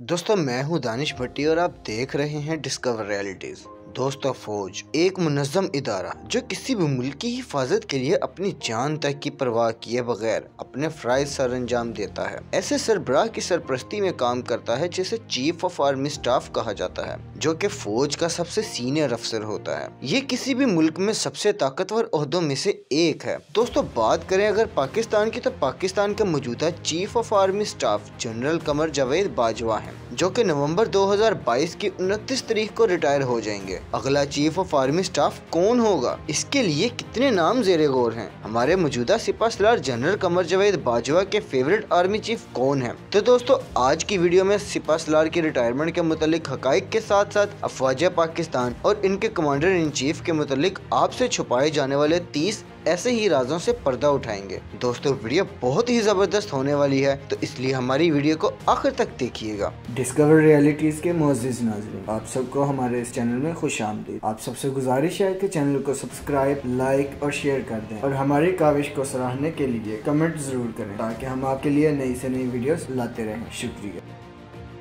दोस्तों मैं हूं दानिश भट्टी और आप देख रहे हैं डिस्कवर रियलिटीज। दोस्तों फौज एक मुनज़्ज़म इदारा जो किसी भी मुल्क की हिफाजत के लिए अपनी जान तक की परवाह किए बगैर अपने फ़राइज़ सर अंजाम देता है। ऐसे सरबराह की सरपरस्ती में काम करता है जिसे चीफ ऑफ आर्मी स्टाफ कहा जाता है, जो कि फौज का सबसे सीनियर अफसर होता है। ये किसी भी मुल्क में सबसे ताकतवर ओहदों में से एक है। दोस्तों बात करें अगर पाकिस्तान की, तो पाकिस्तान का मौजूदा chief of army staff general Qamar Javed Bajwa है, जो कि नवंबर 2022 की 29 तारीख को रिटायर हो जाएंगे। अगला चीफ ऑफ आर्मी स्टाफ कौन होगा, इसके लिए कितने नाम जेरे गौर हैं। हमारे मौजूदा सिपहसालार जनरल कमर जावेद बाजवा के फेवरेट आर्मी चीफ कौन है? तो दोस्तों आज की वीडियो में सिपहसालार की रिटायरमेंट के मुतालिक हकाइक के साथ साथ अफवाज पाकिस्तान और इनके कमांडर इन चीफ के मुतालिक आपसे छुपाए जाने वाले 30 ऐसे ही राजों से पर्दा उठाएंगे। दोस्तों वीडियो बहुत ही जबरदस्त होने वाली है, तो इसलिए हमारी वीडियो को आखिर तक देखिएगा। डिस्कवर रियलिटीज के मोअज़्ज़िज़ नाज़रीन, आप सबको हमारे इस चैनल में खुश आमदीद। आप सबसे गुजारिश है कि चैनल को सब्सक्राइब, लाइक और शेयर कर दें और हमारी काविश को सराहने के लिए कमेंट जरूर करें, ताकि हम आपके लिए नई से नई वीडियोस लाते रहें। शुक्रिया।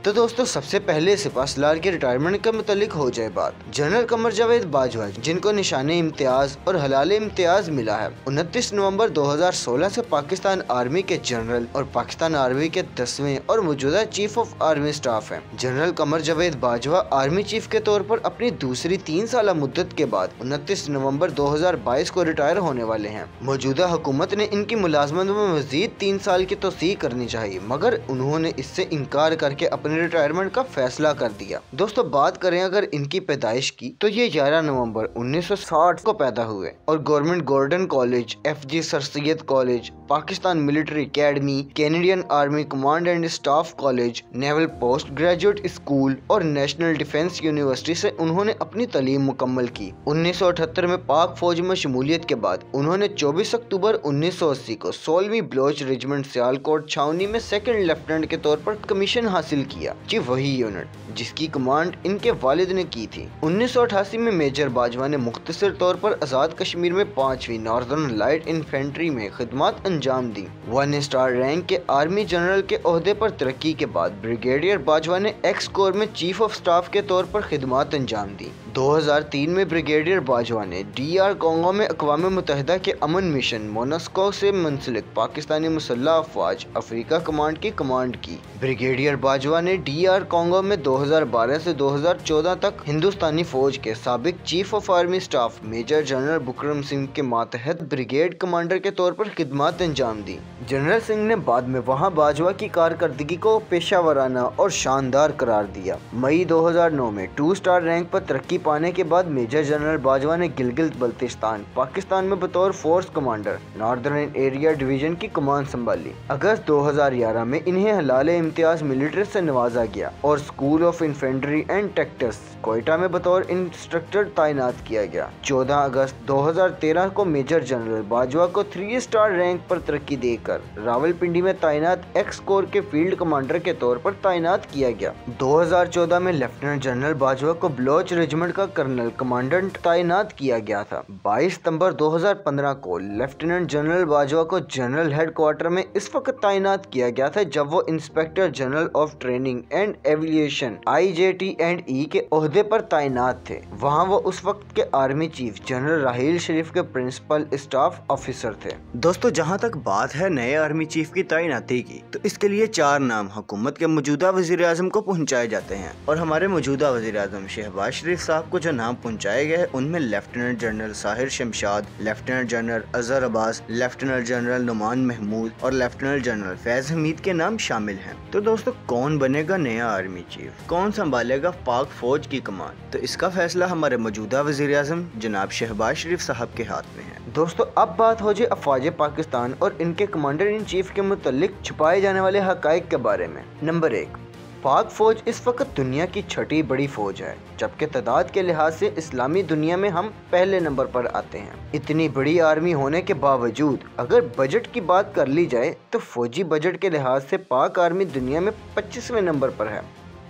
तो दोस्तों सबसे पहले सिपहसालार के रिटायरमेंट के मुतालिक हो जाए बात। जनरल कमर जावेद बाजवा जिनको निशाने इम्तियाज और हलाल इम्तियाज मिला है, 29 नवंबर 2016 से पाकिस्तान आर्मी के जनरल और पाकिस्तान आर्मी के 10वें और मौजूदा चीफ ऑफ आर्मी स्टाफ हैं। General Qamar Javed Bajwa army chief के तौर पर अपनी दूसरी 3 साल मुद्दत के बाद 29 नवंबर 2022 को रिटायर होने वाले हैं। मौजूदा हुकूमत ने इनकी मुलाजमत में मजीद 3 साल की तोसी करनी चाहिए, मगर उन्होंने इससे इनकार करके अपने रिटायरमेंट का फैसला कर दिया। दोस्तों बात करें अगर इनकी पैदाइश की, तो ये 11 नवंबर 1960 को पैदा हुए और government golden college, FG sir Syed college, Pakistan military academy, Canadian army command and staff college, naval post graduate school और नेशनल डिफेंस यूनिवर्सिटी से उन्होंने अपनी तालीम मुकम्मल की। 1978 में पाक फौज में शमूलियत के बाद उन्होंने 24 अक्टूबर 1980 को 16वीं बलोच रेजिमेंट सियालकोट छावनी में सेकंड लेफ्टिनेंट के तौर पर कमीशन हासिल किया, जी वही यूनिट जिसकी कमांड इनके वालिद ने की थी। 1988 में मेजर बाजवा ने मुख्तसर तौर पर आजाद कश्मीर में 5वीं नॉर्दर्न लाइट इन्फेंट्री में खिदमत अंजाम दी। 1 स्टार रैंक के आर्मी जनरल के ओहदे पर तरक्की के बाद ब्रिगेडियर बाजवा ने एक्स कोर में चीफ ऑफ स्टाफ के तौर पर खिदमत अंजाम दी। 2003 में ब्रिगेडियर बाजवा ने DR कांगो में अक़वाम मुत्तहिदा के अमन मिशन मोनास्को से मुंसलिक पाकिस्तानी मुसल्लह अफवाज अफ्रीका कमांड की कमांड की। ब्रिगेडियर बाजवा ने DR कांगो में 2012 से 2014 तक हिंदुस्तानी फौज के साबिक chief of army staff major general बुकरम सिंह के मातहत ब्रिगेड कमांडर के तौर पर खिदमत अंजाम दी। जनरल सिंह ने बाद में वहां बाजवा की कारकर्दगी को पेशावराना और शानदार करार दिया। मई 2009 में 2 स्टार रैंक पर तरक्की पाने के बाद मेजर जनरल बाजवा ने गिलगित बल्तिस्तान पाकिस्तान में बतौर force commander northern area division की कमान संभाली। अगस्त 2011 में इन्हें हलाल इम्तियाज मिलिट्री से नवाजा गया और school of infantry and tactics Quetta में बतौर इंस्ट्रक्टर तैनात किया गया। 14 अगस्त 2013 को मेजर जनरल बाजवा को 3 स्टार रैंक पर तरक्की देकर रावलपिंडी में तैनात एक्स कोर के फील्ड कमांडर के तौर पर तैनात किया गया। 2014 में लेफ्टिनेंट जनरल बाजवा को बलोच रेजिमेंट का कर्नल कमांडेंट तैनात किया गया था। 22 सितंबर 2015 को लेफ्टिनेंट जनरल बाजवा को जनरल हेडक्वार्टर में इस वक्त तैनात किया गया था जब वो inspector general of training and aviation IJT&E के ओहदे पर तैनात थे। वहां वो उस वक्त के आर्मी चीफ जनरल राहील शरीफ के प्रिंसिपल स्टाफ ऑफिसर थे। दोस्तों जहां तक बात है नए आर्मी चीफ की तैनाती की, तो इसके लिए 4 नाम हुकूमत के मौजूदा वजीर आजम को पहुँचाए जाते हैं और हमारे मौजूदा वजीर आजम शहबाज शरीफ साहब को जो नाम पहुँचाए गए उनमें lieutenant general Sahir Shamshad, lieutenant general Azhar Abbas, lieutenant general Nauman Mahmood और लेफ्टिनेंट जनरल फैज हमीद के नाम शामिल हैं। तो दोस्तों कौन बनेगा नया आर्मी चीफ, कौन संभालेगा पाक फौज की कमान, तो इसका फैसला हमारे मौजूदा वजीर आजम जनाब शहबाज शरीफ साहब के हाथ में है। दोस्तों अब बात हो जाए अफवाज पाकिस्तान और इनके कमांडर इन चीफ के मुतालिक छुपाए जाने वाले हकाइक के बारे में। नंबर 1, पाक फौज इस वक्त दुनिया की 6ठी बड़ी फौज है, जबकि तादाद के लिहाज से इस्लामी दुनिया में हम पहले नंबर पर आते हैं। इतनी बड़ी आर्मी होने के बावजूद अगर बजट की बात कर ली जाए तो फौजी बजट के लिहाज से पाक आर्मी दुनिया में 25वें नंबर पर है।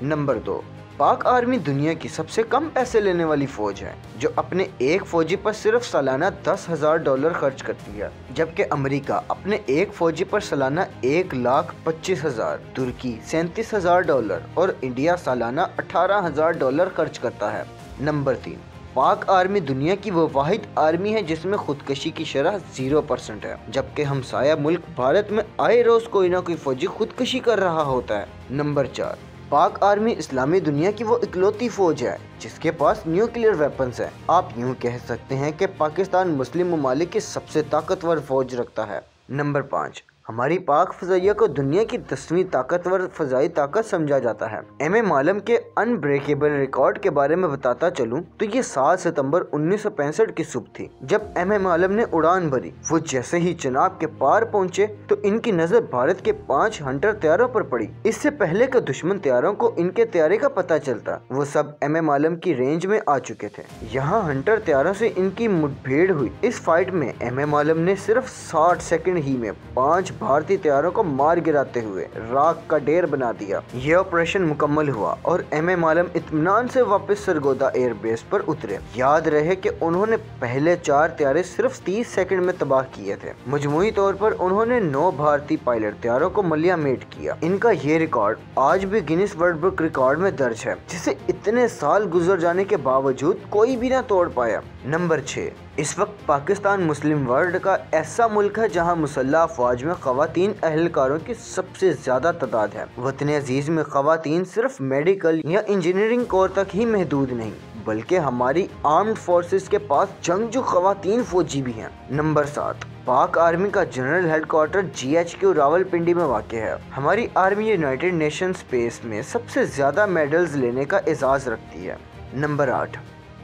नंबर 2, पाक आर्मी दुनिया की सबसे कम पैसे लेने वाली फौज है, जो अपने एक फौजी पर सिर्फ सालाना $10,000 खर्च करती है, जबकि अमेरिका अपने एक फौजी पर सालाना $1,25,000, तुर्की $37,000 और इंडिया सालाना $18,000 खर्च करता है। नंबर 3, पाक आर्मी दुनिया की वो वाहिद आर्मी है जिसमें खुदकशी की शरह 0% है, जबकि हमसाया मुल्क भारत में आए रोज कोई ना कोई फौजी खुदकशी कर रहा होता है। नंबर 4, पाक आर्मी इस्लामी दुनिया की वो इकलौती फौज है जिसके पास न्यूक्लियर वेपन्स है। आप यूँ कह सकते हैं कि पाकिस्तान मुस्लिम ममालिक की सबसे ताकतवर फौज रखता है। नंबर 5, हमारी पाक फजाइया को दुनिया की 10वीं ताकतवर फजाई ताकत समझा जाता है। MM आलम के अनब्रेकेबल रिकॉर्ड के बारे में बताता चलूं तो ये 7 सितंबर 1965 की सुबह थी जब MM आलम ने उड़ान भरी। वो जैसे ही चिनाब के पार पहुंचे तो इनकी नजर भारत के 5 हंटर तैयारों पर पड़ी। इससे पहले के दुश्मन तैयारों को इनके तैयारे का पता चलता, वो सब MM आलम की रेंज में आ चुके थे। यहाँ हंटर तैयारों से इनकी मुठभेड़ हुई। इस फाइट में MM आलम ने सिर्फ 60 सेकंड ही में 5 भारतीय तैयारों को मार गिराते हुए राख का ढेर बना दिया। यह ऑपरेशन मुकम्मल हुआ और MM आलम इत्मीनान से वापस सरगोदा एयरबेस पर उतरे। याद रहे कि उन्होंने पहले 4 तैयारे सिर्फ 30 सेकंड में तबाह किए थे। मजमूई तौर पर उन्होंने 9 भारतीय पायलट तैयारों को मलियामेट किया। इनका ये रिकॉर्ड आज भी गिनीज वर्ल्ड बुक रिकॉर्ड में दर्ज है, जिसे इतने साल गुजर जाने के बावजूद कोई भी ना तोड़ पाया। नंबर 6, इस वक्त पाकिस्तान मुस्लिम वर्ल्ड का ऐसा मुल्क है जहां मुसल्लह अफवाज में ख़वातीन अहलकारों की सबसे ज्यादा तादाद है। वतन अजीज में ख़वातीन सिर्फ मेडिकल या इंजीनियरिंग कोर तक ही महदूद नहीं, बल्कि हमारी आर्म्ड फोर्सेस के पास जंगजू ख़वातीन फौजी भी हैं। नंबर 7, पाक आर्मी का जनरल हेडक्वार्टर GHQ रावलपिंडी में वाक़ है। हमारी आर्मी यूनाइटेड नेशन स्पेस में सबसे ज्यादा मेडल्स लेने का एजाज रखती है। नंबर 8,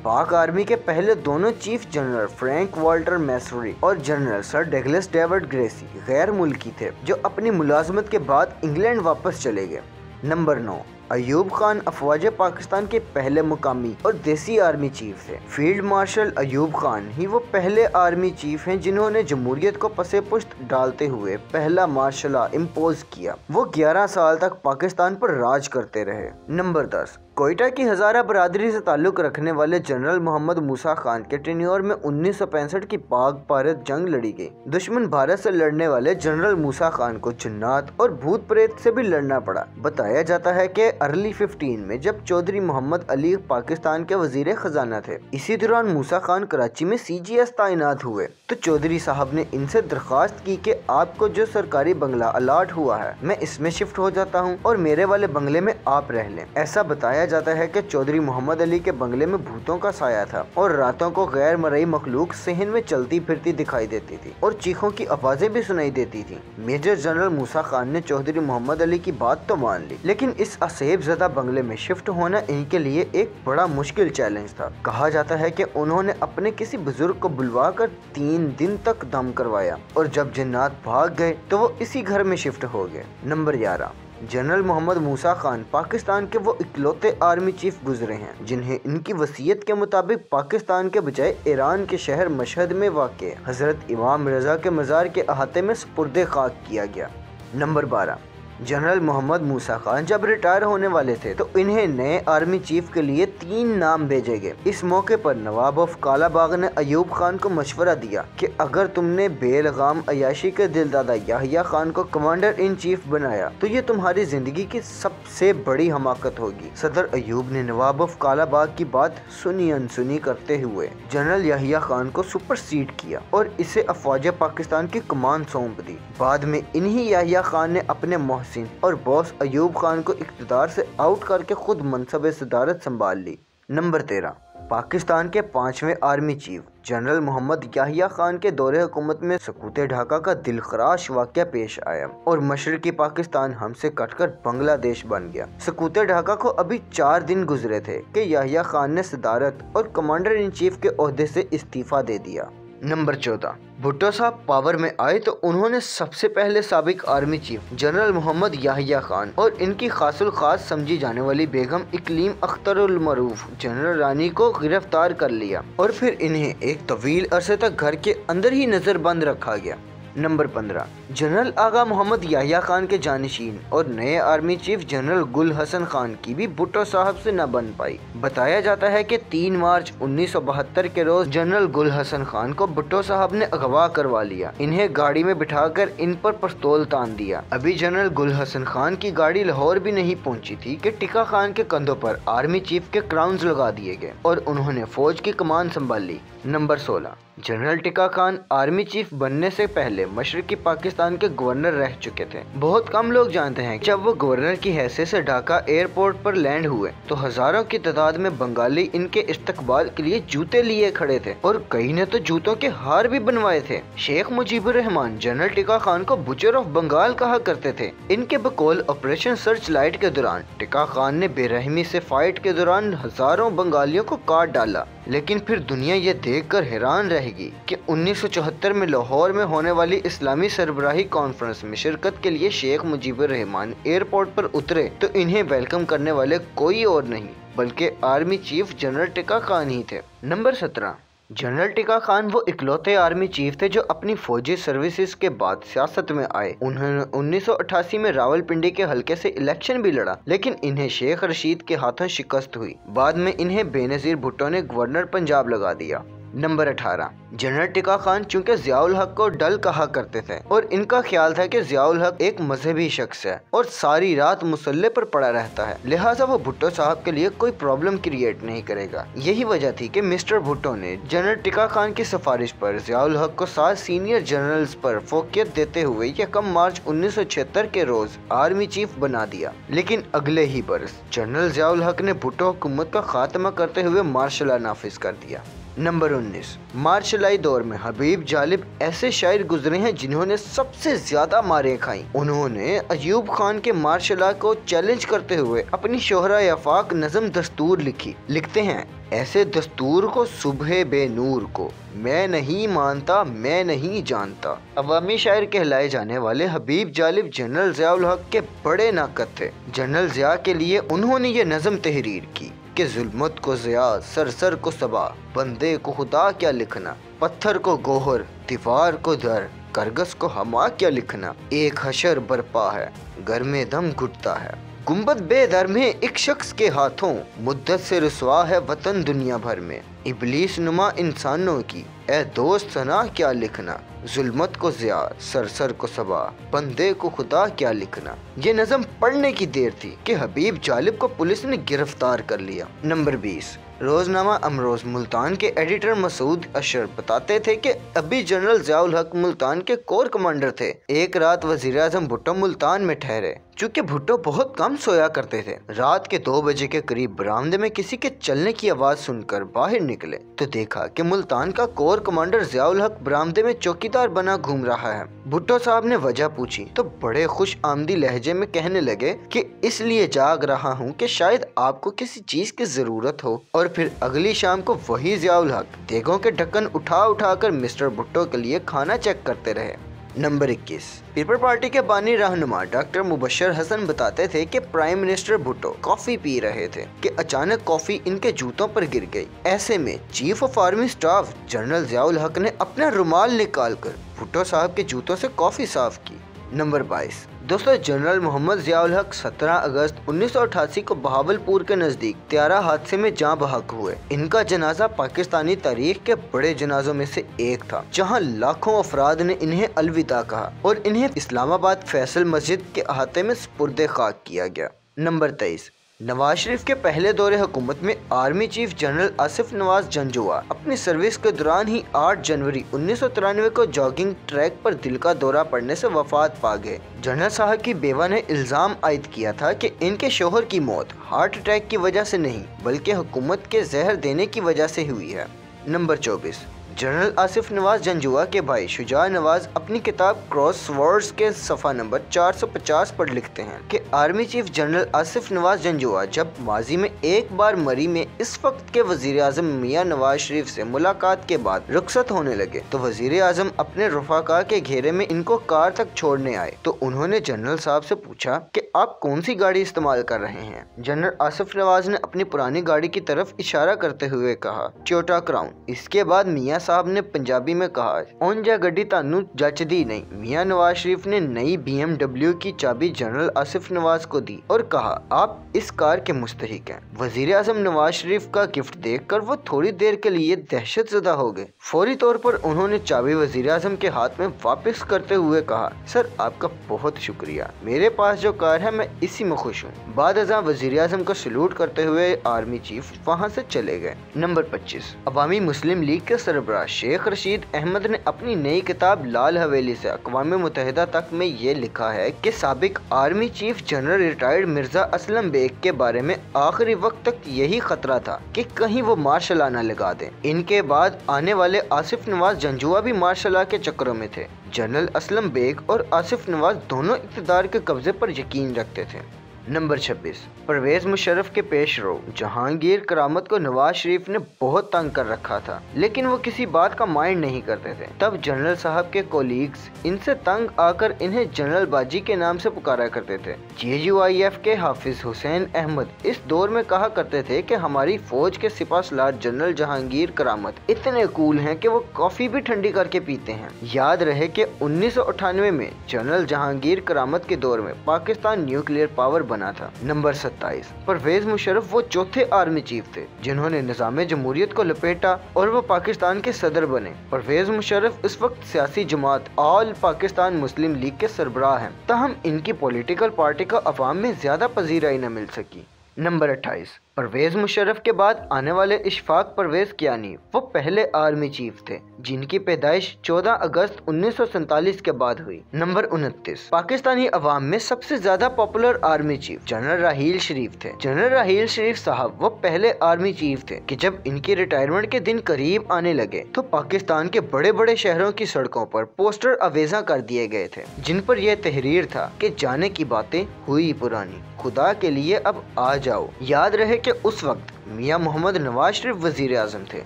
पाक आर्मी के पहले दोनों chief general Frank Walter Messervy और general sir Douglas David Gracey गैर मुल्की थे, जो अपनी मुलाजमत के बाद इंग्लैंड वापस चले गए। नंबर 9, अयूब खान अफवाज पाकिस्तान के पहले मुकामी और देसी आर्मी चीफ थे। फील्ड मार्शल अयूब खान ही वो पहले आर्मी चीफ हैं जिन्होंने जमहूरियत को पसे पुश्त डालते हुए पहला मार्शल लॉ इम्पोज किया। वो 11 साल तक पाकिस्तान पर राज करते रहे। नंबर 10, कोयटा की हजारा बरादरी से ताल्लुक रखने वाले जनरल मोहम्मद मूसा खान के टेन्योर में 1965 की पाक भारत जंग लड़ी गई। दुश्मन भारत से लड़ने वाले जनरल मूसा खान को जिन्नात और भूत प्रेत से भी लड़ना पड़ा। बताया जाता है कि अर्ली 15 में जब चौधरी मोहम्मद अली पाकिस्तान के वजीर खजाना थे, इसी दौरान मूसा खान कराची में CGS तैनात हुए तो चौधरी साहब ने इनसे दरख्वास्त की कि आपको जो सरकारी बंगला अलाट हुआ है, मैं इसमें शिफ्ट हो जाता हूँ और मेरे वाले बंगले में आप रह लें। ऐसा बताया जाता है कि चौधरी मोहम्मद अली के बंगले में भूतों का साया था और रातों को गैर मरई मखलूक सहन में चलती फिरती दिखाई देती थी और चीखों की आवाजें भी सुनाई देती थी। मेजर जनरल मूसा खान ने चौधरी मोहम्मद अली की बात तो मान ली, लेकिन इस असेब ज़दा बंगले में शिफ्ट होना इनके लिए एक बड़ा मुश्किल चैलेंज था। कहा जाता है कि उन्होंने अपने किसी बुजुर्ग को बुलवा कर 3 दिन तक दम करवाया और जब जिन्नात भाग गए तो वो इसी घर में शिफ्ट हो गए। नंबर 11, जनरल मोहम्मद मूसा खान पाकिस्तान के वो इकलौते आर्मी चीफ गुजरे हैं जिन्हें इनकी वसीयत के मुताबिक पाकिस्तान के बजाय ईरान के शहर मशहद में वाक़ हजरत इमाम रजा के मज़ार के अहाते में सुपुर्दे खाक किया गया। नंबर 12, जनरल मोहम्मद मूसा खान जब रिटायर होने वाले थे तो इन्हें नए आर्मी चीफ के लिए 3 नाम भेजे गए। इस मौके पर नवाब ऑफ कालाबाग ने अयूब खान को मशवरा दिया कि अगर तुमने बेलगाम अयाशी के दिलदादा याहिया खान को कमांडर इन चीफ बनाया तो ये तुम्हारी जिंदगी की सबसे बड़ी हमाकत होगी। सदर अयूब ने नवाब ऑफ कालाबाग की बात सुनी अनसुनी करते हुए जनरल याहिया खान को सुपरसीड किया और इसे अफवाज पाकिस्तान की कमान सौंप दी। बाद में इन्हीं याहिया खान ने अपने और बॉस अयूब खान को इख्तिदार से आउट करके खुद मनसब सदारत संभाल ली। नंबर 13, पाकिस्तान के 5वें army chief general Mohammad Yahya Khan के दौरे हुकूमत में सकूते ढाका का दिलखराश वाक़या पेश आया और मशरकी पाकिस्तान हमसे कटकर बांग्लादेश बन गया। सकूते ढाका को अभी 4 दिन गुजरे थे कि याहिया खान ने सदारत और कमांडर इन चीफ के ओहदे से इस्तीफा दे दिया। नंबर 14, भुट्टो साहब पावर में आए तो उन्होंने सबसे पहले साबिक army chief general Mohammad Yahya Khan और इनकी खासुल खास समझी जाने वाली बेगम इकलीम अख्तर उल मरूफ जनरल रानी को गिरफ्तार कर लिया और फिर इन्हें एक तवील अरसे तक घर के अंदर ही नजरबंद रखा गया। नंबर 15, जनरल आगा मोहम्मद याह्या खान के जानशीन और नए आर्मी चीफ जनरल गुल हसन खान की भी भुट्टो साहब से न बन पाई। बताया जाता है कि 3 मार्च 1972 के रोज जनरल गुल हसन खान को भुट्टो साहब ने अगवा करवा लिया। इन्हें गाड़ी में बिठाकर इन पर पिस्तौल तान दिया। अभी जनरल गुल हसन खान की गाड़ी लाहौर भी नहीं पहुंची थी कि टिक्का खान के कंधों पर आर्मी चीफ के क्राउन्स लगा दिए गए और उन्होंने फौज की कमान संभाल ली। Number 16, general Tikka Khan army chief बनने से पहले मशरकी पाकिस्तान के गवर्नर रह चुके थे। बहुत कम लोग जानते हैं कि जब वो गवर्नर की हैसियत से ढाका एयरपोर्ट पर लैंड हुए तो हजारों की तादाद में बंगाली इनके इस्तकबाल के लिए जूते लिए खड़े थे और कई ने तो जूतों के हार भी बनवाए थे। शेख मुजीबुर रहमान जनरल टिक्का खान को बुचर ऑफ बंगाल कहा करते थे। इनके बकौल ऑपरेशन सर्च लाइट के दौरान टिक्का खान ने बेरहमी से फाइट के दौरान हजारों बंगालियों को काट डाला, लेकिन फिर दुनिया ये देखकर हैरान रहेगी कि 1974 में लाहौर में होने वाली इस्लामी सरबराही कॉन्फ्रेंस में शिरकत के लिए शेख मुजीबुर रहमान एयरपोर्ट पर उतरे तो इन्हें वेलकम करने वाले कोई और नहीं बल्कि army chief general Tikka Khan ही थे। नंबर 17, जनरल टिक्का खान वो इकलौते आर्मी चीफ थे जो अपनी फौजी सर्विसेज के बाद सियासत में आए। उन्होंने 1988 में रावलपिंडी के हलके से इलेक्शन भी लड़ा, लेकिन इन्हें शेख रशीद के हाथों शिकस्त हुई। बाद में इन्हें बेनजीर भुट्टो ने गवर्नर पंजाब लगा दिया। नंबर 18, जनरल टिक्का खान चूंकि ज़ियाउल हक को डल कहा करते थे और इनका ख्याल था कि ज़ियाउल हक एक मजहबी शख्स है और सारी रात मुसल्ले पर पड़ा रहता है, लिहाजा वो भुट्टो साहब के लिए कोई प्रॉब्लम क्रिएट नहीं करेगा। यही वजह थी कि मिस्टर भुट्टो ने जनरल टिक्का खान की सिफारिश पर ज़ियाउल हक को 7 सीनियर जनरल्स पर फोकियत देते हुए 1 मार्च 1976 के रोज आर्मी चीफ बना दिया। लेकिन अगले ही बरस जनरल ज़ियाउल हक ने भुट्टो हुकूमत का खात्मा करते हुए मार्शल लॉ नाफिज कर दिया। नंबर 19, मार्शलाई दौर में हबीब जालिब ऐसे शायर गुजरे हैं जिन्होंने सबसे ज्यादा मारें खाई। उन्होंने अयूब खान के मार्शल लॉ को चैलेंज करते हुए अपनी शोहरा यफाक नज़म दस्तूर लिखी। लिखते हैं, ऐसे दस्तूर को सुबह बेनूर को मैं नहीं मानता मैं नहीं जानता। अवामी शायर कहलाए जाने वाले हबीब जालिब जनरल ज़ियाउल हक के बड़े नाकद थे। जनरल ज़िया के लिए उन्होंने ये नज़म तहरीर की कि जुल्मत को ज़िया सर को सबा, बंदे को खुदा क्या लिखना, पत्थर को गोहर दीवार को दर, करगस को हमा क्या लिखना, एक हशर बरपा है घर में दम घुटता है, गुंबद बेदर में एक शख्स के हाथों, मुद्दत से रुसवा है वतन दुनिया भर में, इबलीस नुमा इंसानों की ए दोस्त सना क्या लिखना, जुल्मत को ज़िया सर को सबा, बंदे को खुदा क्या लिखना। ये नज़म पढ़ने की देर थी कि हबीब जालिब को पुलिस ने गिरफ्तार कर लिया। नंबर 20, रोजनामा अमरोज मुल्तान के एडिटर मसूद अशरफ बताते थे कि अभी जनरल ज़ियाउल हक मुल्तान के कोर कमांडर थे। एक रात वज़ीर आज़म भुट्टो मुल्तान में ठहरे। चूँकि भुट्टो बहुत कम सोया करते थे, रात के 2 बजे के करीब बरामदे में किसी के चलने की आवाज़ सुनकर बाहर निकले तो देखा कि मुल्तान का कोर कमांडर ज़ियाउल हक बरामदे में चौकीदार बना घूम रहा है। भुट्टो साहब ने वजह पूछी तो बड़े खुश आमदी लहजे में कहने लगे कि इसलिए जाग रहा हूँ कि शायद आपको किसी चीज़ की ज़रूरत हो। और फिर अगली शाम को वही ज़ियाउल हक देगों के ढक्कन उठा कर मिस्टर भुट्टो के लिए खाना चेक करते रहे। नंबर 21, पीपल पार्टी के बानी रहनुमा डॉक्टर मुबशर हसन बताते थे कि prime minister Bhutto coffee P रहे थे कि अचानक कॉफी इनके जूतों पर गिर गई। ऐसे में chief of army staff general Ziaul हक ने अपना रुमाल निकालकर भुट्टो साहब के जूतों से कॉफी साफ की। नंबर 22, दोस्तों, जनरल मोहम्मद ज़ियाउल हक 17 अगस्त 1988 को बहावलपुर के नज़दीक त्यारा हादसे में जाँ बहक हुए। इनका जनाजा पाकिस्तानी तारीख के बड़े जनाजों में से एक था, जहां लाखों अफराद ने इन्हें अलविदा कहा और इन्हें इस्लामाबाद फैसल मस्जिद के अहाते में सुपुर्दे खाक किया गया। नंबर 23, नवाज शरीफ के पहले दौरे हुकूमत में army chief general Asif Nawaz Janjua अपनी सर्विस के दौरान ही 8 जनवरी 1993 को जॉगिंग ट्रैक पर दिल का दौरा पड़ने से वफात पा गए। जनरल साहब की बेवा ने इल्ज़ाम आयद किया था कि इनके शोहर की मौत हार्ट अटैक की वजह से नहीं बल्कि हुकूमत के जहर देने की वजह से हुई है। नंबर 24, जनरल आसिफ नवाज जंजुआ के भाई शुजा नवाज अपनी किताब क्रॉस वर्ड्स के सफ़ा नंबर 450 पर लिखते हैं कि army chief general Asif Nawaz Janjua जब माजी में एक बार मरी में इस वक्त के वजीर आजम मियाँ नवाज शरीफ से मुलाकात के बाद रुखसत होने लगे तो वजीर आजम अपने रफाका के घेरे में इनको कार तक छोड़ने आए तो उन्होंने जनरल साहब से पूछा कि आप कौन सी गाड़ी इस्तेमाल कर रहे हैं। जनरल आसिफ नवाज ने अपनी पुरानी गाड़ी की तरफ इशारा करते हुए कहा टोयोटा क्राउन। इसके बाद मियाँ साहब ने पंजाबी में कहा, ओंजा गड्डी तानू जचदी नहीं। मियां नवाज शरीफ ने नई BMW की चाबी जनरल आसिफ नवाज को दी और कहा, आप इस कार के मुस्तहिक हैं। वजीर आजम नवाज शरीफ का गिफ्ट देखकर वो थोड़ी देर के लिए दहशत ज़दा हो गए। फौरी तौर पर उन्होंने चाबी वजीर आजम के हाथ में वापस करते हुए कहा, सर आपका बहुत शुक्रिया, मेरे पास जो कार है मैं इसी में खुश हूँ। बाद अज़ां वजीर आजम को सलूट करते हुए आर्मी चीफ वहाँ से चले गए। नंबर 25, अवामी मुस्लिम लीग के सरबराह शेख रशीद अहमद ने अपनी नई किताब लाल हवेली से अक़वाम मुत्तहिदा तक में ये लिखा है कि साबिक army chief general retired Mirza Aslam Beg के बारे में आखिरी वक्त तक यही खतरा था कि कहीं वो मार्शल लॉ न लगा दें। इनके बाद आने वाले आसिफ नवाज जंजुआ भी मार्शल लॉ के चक्करों में थे। जनरल असलम बेग और आसिफ नवाज दोनों इक़्तिदार के कब्जे पर यकीन रखते थे। नंबर 26, परवेज मुशर्रफ के पेश रो जहांगीर करामत को नवाज शरीफ ने बहुत तंग कर रखा था, लेकिन वो किसी बात का माइंड नहीं करते थे। तब जनरल साहब के कोलीग्स इनसे तंग आकर इन्हें जनरल बाजी के नाम से पुकारा करते थे। JUIF के हाफिज हुसैन अहमद इस दौर में कहा करते थे कि हमारी फौज के सिपाहसलार जनरल जहांगीर करामत इतने कूल हैं कि वो कॉफी भी ठंडी करके पीते हैं। याद रहे कि 1998 में जनरल जहांगीर करामत के दौर में पाकिस्तान न्यूक्लियर पावर बना था। नंबर 27, परवेज मुशर्रफ वो चौथे आर्मी चीफ थे जिन्होंने निज़ाम जमहूरियत को लपेटा और वो पाकिस्तान के सदर बने। परवेज मुशर्रफ इस वक्त सियासी जमात ऑल पाकिस्तान मुस्लिम लीग के सरबराह हैं, ताहम इनकी पॉलिटिकल पार्टी को अवाम में ज्यादा पजीराई न मिल सकी। नंबर 28, परवेज मुशर्रफ के बाद आने वाले इशफाक परवेज कियानी वो पहले आर्मी चीफ थे जिनकी पैदाइश 14 अगस्त 1947 के बाद हुई। नंबर 29, पाकिस्तानी अवाम में सबसे ज्यादा पॉपुलर आर्मी चीफ जनरल राहील शरीफ थे। जनरल राहील शरीफ साहब वो पहले आर्मी चीफ थे कि जब इनकी रिटायरमेंट के दिन करीब आने लगे तो पाकिस्तान के बड़े बड़े शहरों की सड़कों पर पोस्टर अवेजा कर दिए गए थे जिन पर यह तहरीर था कि जाने की बातें हुई पुरानी, खुदा के लिए अब आ जाओ। याद रहे कि उस वक्त मियां मोहम्मद नवाज शरीफ वजीर आजम थे।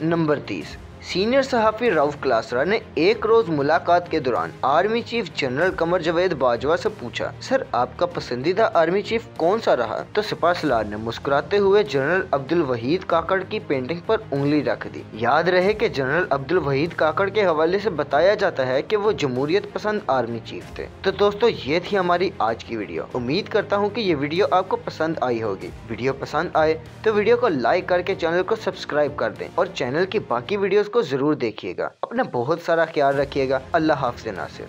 नंबर 30, सीनियर सहाफ़ी रऊफ क्लासरा ने एक रोज मुलाकात के दौरान army chief general Qamar Javed Bajwa से पूछा, सर आपका पसंदीदा आर्मी चीफ कौन सा रहा? तो सिपाहसलार ने मुस्कुराते हुए जनरल अब्दुल वहीद काकड़ की पेंटिंग पर उंगली रख दी। याद रहे कि जनरल अब्दुल वहीद काकड़ के हवाले से बताया जाता है कि वो जमहूरियत पसंद आर्मी चीफ थे। तो दोस्तों ये थी हमारी आज की वीडियो। उम्मीद करता हूँ कि ये वीडियो आपको पसंद आई होगी। वीडियो पसंद आए तो वीडियो को लाइक करके चैनल को सब्सक्राइब कर दें और चैनल की बाकी वीडियोस को जरूर देखिएगा। अपना बहुत सारा ख्याल रखिएगा। अल्लाह हाफ़िज़ नासिर।